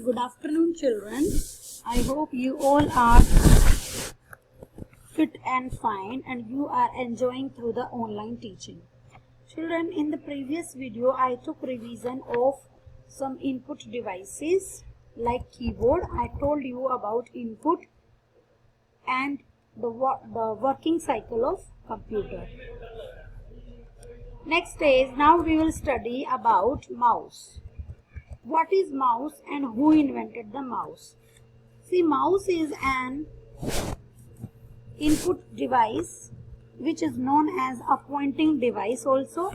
Good afternoon, children. I hope you all are fit and fine and you are enjoying through the online teaching. Children, in the previous video, I took revision of some input devices like keyboard. I told you about input and the working cycle of computer. Next is, now we will study about mouse. What is mouse and who invented the mouse? See, mouse is an input device which is known as a pointing device also.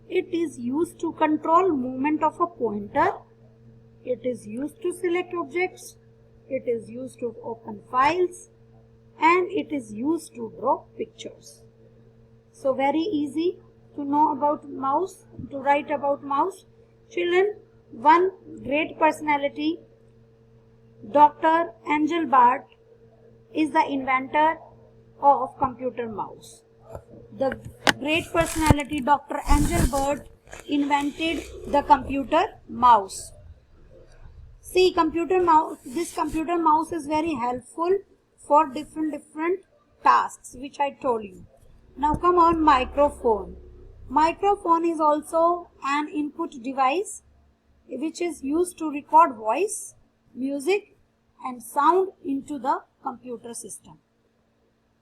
It is used to control movement of a pointer. It is used to select objects. It is used to open files. And it is used to draw pictures. So very easy to know about mouse, to write about mouse. Children, one great personality, Dr. Engelbart, is the inventor of computer mouse. The great personality Dr. Engelbart invented the computer mouse. See, this computer mouse is very helpful for different tasks which I told you. Now come on, microphone. Microphone is also an input device which is used to record voice, music and sound into the computer system.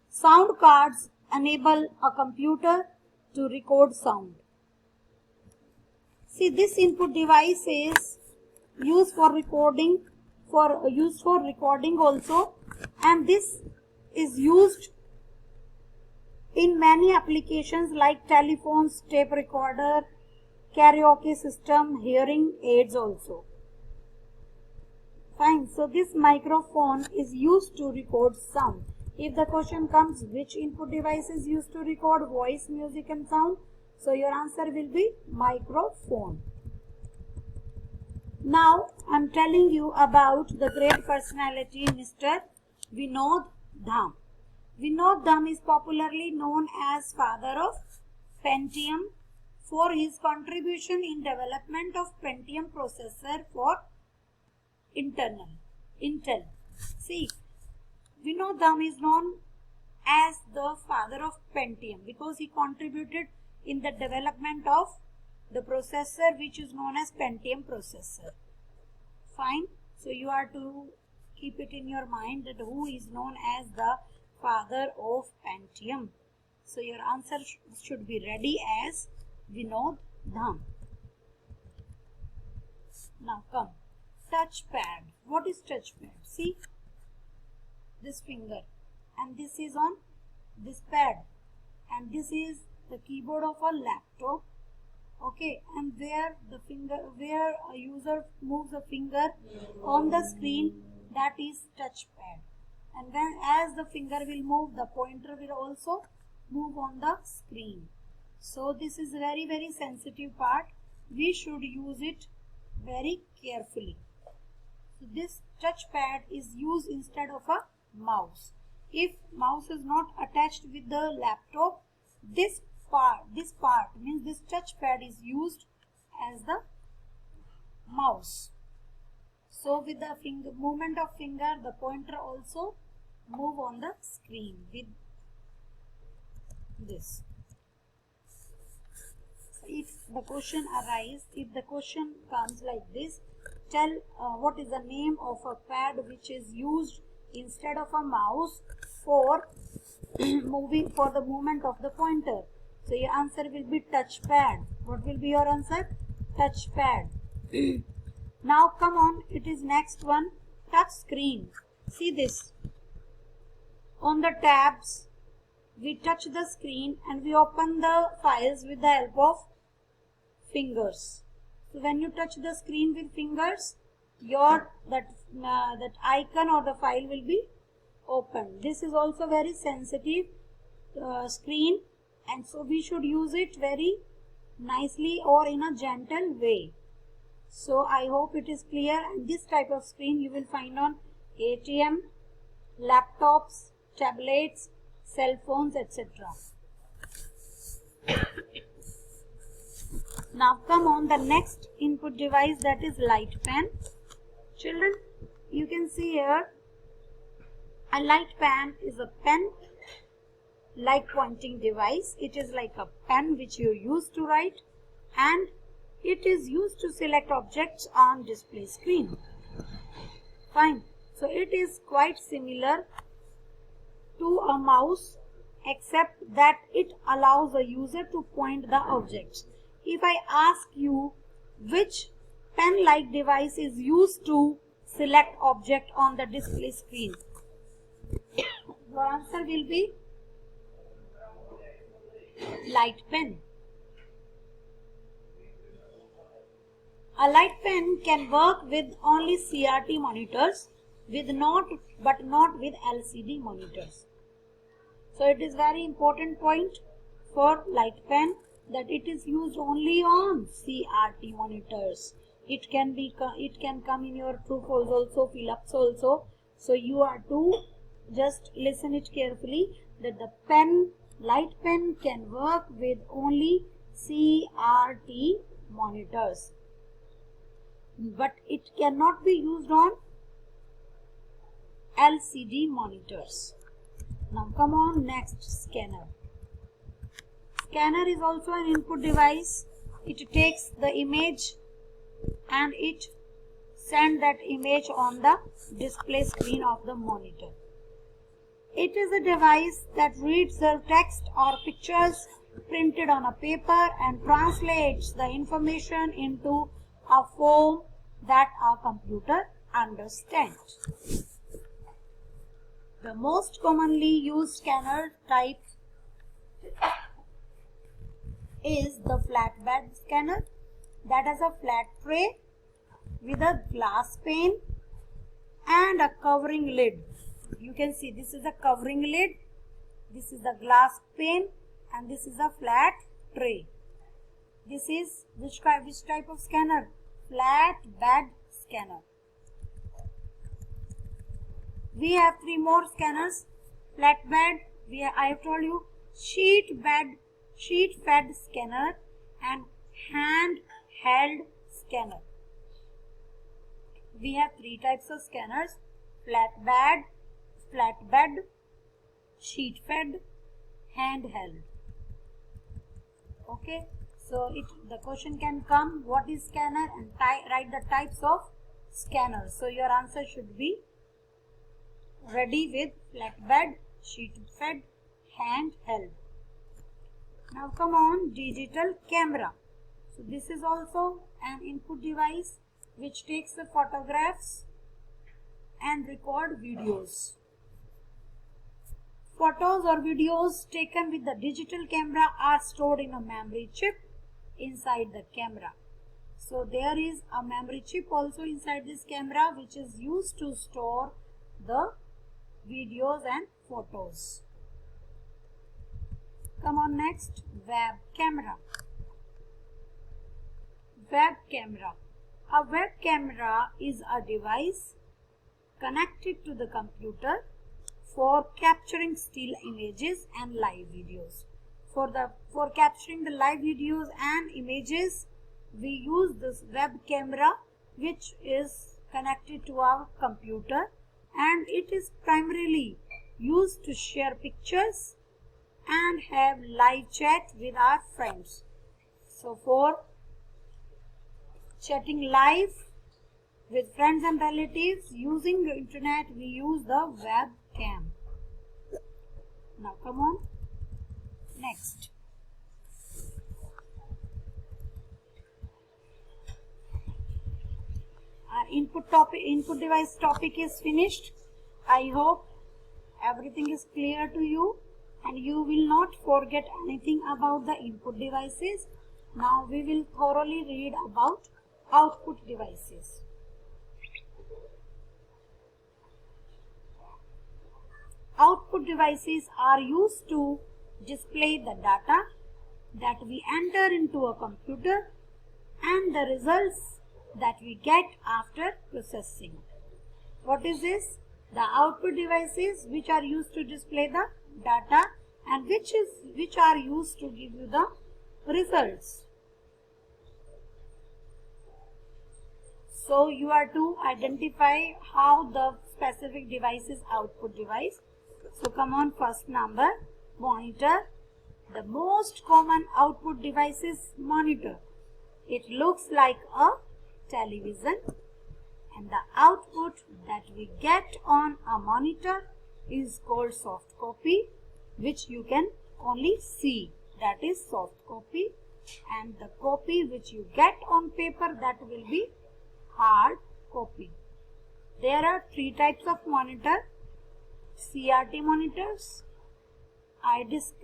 Sound cards enable a computer to record sound. See, this input device is used for recording also, and this is used in many applications like telephones, tape recorder, karaoke system, hearing aids also. Fine. So this microphone is used to record sound. If the question comes, which input device is used to record voice, music and sound? So your answer will be microphone. Now I am telling you about the great personality Mr. Vinod Dham. Vinod Dham is popularly known as father of Pentium for his contribution in development of Pentium processor for Intel. See, Vinod Dham is known as the father of Pentium because he contributed in the development of the processor which is known as Pentium processor. Fine. So you are to keep it in your mind that who is known as the father of Pentium. So your answer should be ready as Vinod Dham. Now come. Touchpad. What is touchpad? See this finger and this is on this pad and this is the keyboard of a laptop. Okay, and where a user moves a finger on the screen, that is touchpad. And when as the finger will move, the pointer will also move on the screen. So this is very sensitive part. We should use it very carefully. So this touchpad is used instead of a mouse. If mouse is not attached with the laptop, this part means this touchpad is used as the mouse. So with the movement of finger, the pointer also move on the screen with this. If the question comes like this, tell what is the name of a pad which is used instead of a mouse for for the movement of the pointer. So your answer will be touchpad. What will be your answer? Touchpad. Now come on, it is next one, touch screen. See this. On the tabs, we touch the screen and we open the files with the help of fingers. So when you touch the screen with fingers, that icon or the file will be opened. This is also very sensitive screen, and so we should use it very nicely or in a gentle way. So I hope it is clear, and this type of screen you will find on ATM, laptops, tablets, cell phones, etc. Now come on, the next input device, that is light pen. Children, you can see here a light pen is a pen like pointing device. It is like a pen which you use to write, and it is used to select objects on display screen. Fine. So it is quite similar to a mouse, except that it allows a user to point the objects. If I ask you which pen-like device is used to select object on the display screen, your answer will be light pen. A light pen can work with only CRT monitors, but not with LCD monitors. So it is very important point for light pen that it is used only on CRT monitors. It can come in your true false also, fill ups also. So you are to just listen it carefully, that the light pen can work with only CRT monitors, but it cannot be used on LCD monitors. Now come on, next, scanner. Scanner is also an input device. It takes the image and it sends that image on the display screen of the monitor. It is a device that reads the text or pictures printed on a paper and translates the information into a form that a computer understands. The most commonly used scanner type is the flatbed scanner, that has a flat tray with a glass pane and a covering lid. You can see this is a covering lid, this is the glass pane, and this is a flat tray. This is which type of scanner? Flatbed scanner. We have three more scanners. Flatbed, I have told you, sheet-fed scanner and handheld scanner. We have three types of scanners: flatbed, sheet-fed, handheld. Okay, so the question can come, what is scanner, and write the types of scanners. So your answer should be ready with flatbed, sheet-fed, handheld. Now come on, digital camera. So this is also an input device which takes the photographs and record videos. Photos or videos taken with the digital camera are stored in a memory chip inside the camera. So there is a memory chip also inside this camera which is used to store the videos and photos. Come on, next, web camera. Web camera. A web camera is a device connected to the computer for capturing still images and live videos. For capturing the live videos and images, we use this web camera which is connected to our computer, and it is primarily used to share pictures and have live chat with our friends. So for chatting live with friends and relatives using the internet, we use the webcam. Now come on, next. Our input device topic is finished. I hope everything is clear to you and you will not forget anything about the input devices. Now we will thoroughly read about output devices. Output devices are used to display the data that we enter into a computer and the results that we get after processing. What is this? The output devices which are used to display the data and which are used to give you the results. So you are to identify how the specific device is output device. So come on, first number, monitor. The most common output device is monitor. It looks like a television, and the output that we get on a monitor is called soft copy, which you can only see, that is soft copy, and the copy which you get on paper, that will be hard copy. There are three types of monitor. CRT monitors, I just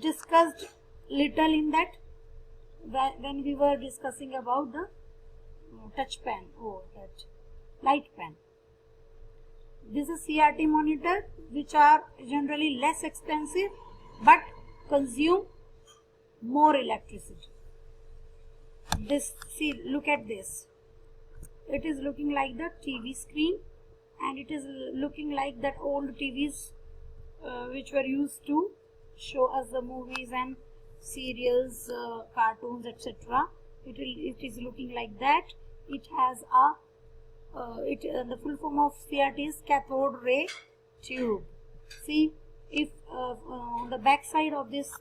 discussed little in that when we were discussing about the touch pen or that light pen. This is CRT monitor, which are generally less expensive but consume more electricity. This, see, look at this. It is looking like the TV screen, and it is looking like that old TVs which were used to show us the movies and serials, cartoons, etc. It is looking like that. It has a the full form of CRT is cathode ray tube. See, if on the back side of this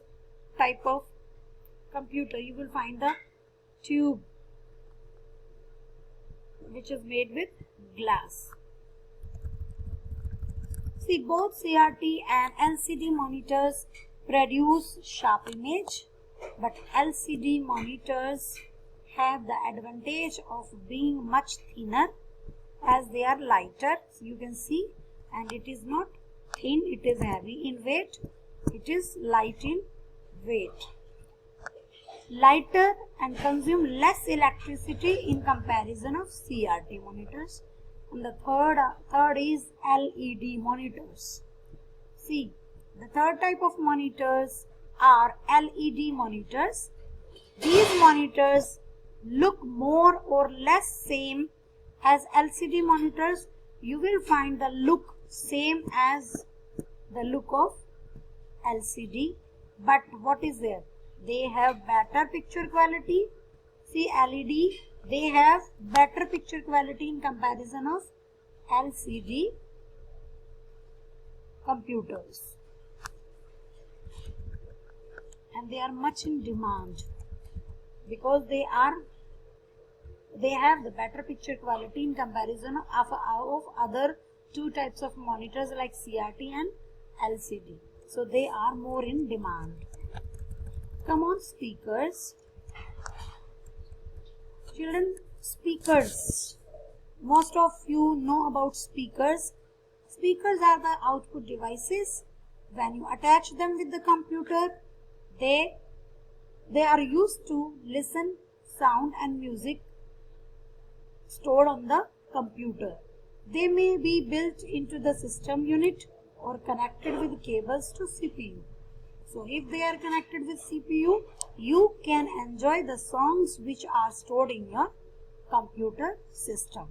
type of computer, you will find the tube which is made with glass. See, both CRT and LCD monitors produce sharp image, but LCD monitors have the advantage of being much thinner as they are lighter. So you can see, and it is not thin, it is heavy in weight, it is light in weight, lighter and consume less electricity in comparison of CRT monitors. And the third is LED monitors. See, the third type of monitors are LED monitors. These monitors look more or less same as LCD monitors. You will find the look same as the look of LCD, but what is there? They have better picture quality. See, LED, they have better picture quality in comparison of LCD computers, and they are much in demand because they have the better picture quality in comparison of other two types of monitors like CRT and LCD. So they are more in demand. Come on, speakers. Children, speakers. Most of you know about speakers. Speakers are the output devices. When you attach them with the computer, they are used to listen sound and music stored on the computer. They may be built into the system unit or connected with cables to CPU. So if they are connected with CPU, you can enjoy the songs which are stored in your computer system.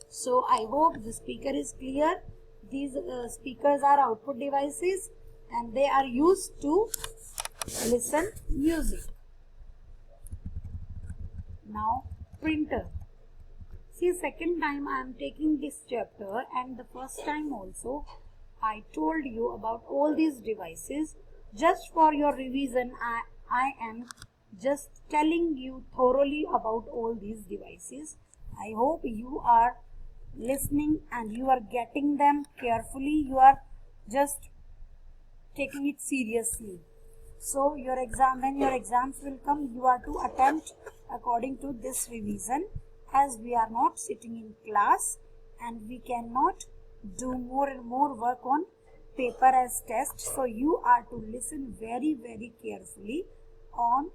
So I hope the speaker is clear. These speakers are output devices and they are used to listen music. Now, printer. See, second time I am taking this chapter, and the first time also I told you about all these devices. Just for your revision, I am just telling you thoroughly about all these devices. I hope you are listening and you are getting them carefully. You are just taking it seriously. So when your exams will come, you are to attempt according to this revision, as we are not sitting in class and we cannot do more and more work on paper as test. So you are to listen very, very carefully on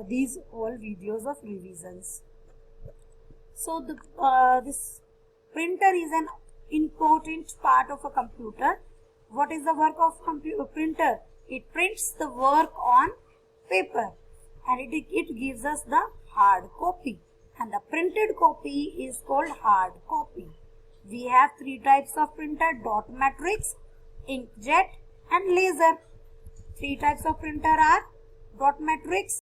these all videos of revisions. So this printer is an important part of a computer. What is the work of printer? It prints the work on paper and it gives us the hard copy, and the printed copy is called hard copy. We have three types of printer: dot matrix, inkjet and laser. Three types of printer are dot matrix,